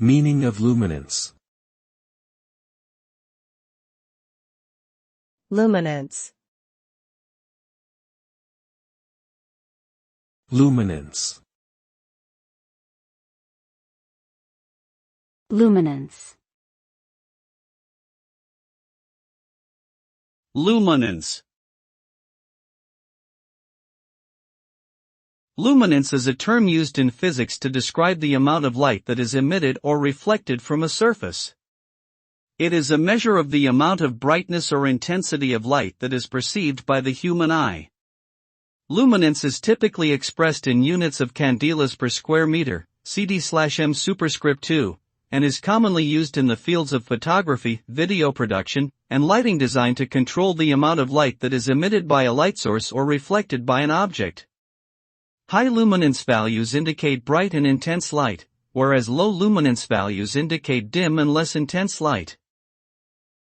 Meaning of luminance. Luminance. Luminance. Luminance. Luminance. Luminance is a term used in physics to describe the amount of light that is emitted or reflected from a surface. It is a measure of the amount of brightness or intensity of light that is perceived by the human eye. Luminance is typically expressed in units of candelas per square meter, CD/m superscript 2, and is commonly used in the fields of photography, video production, and lighting design to control the amount of light that is emitted by a light source or reflected by an object. High luminance values indicate bright and intense light, whereas low luminance values indicate dim and less intense light.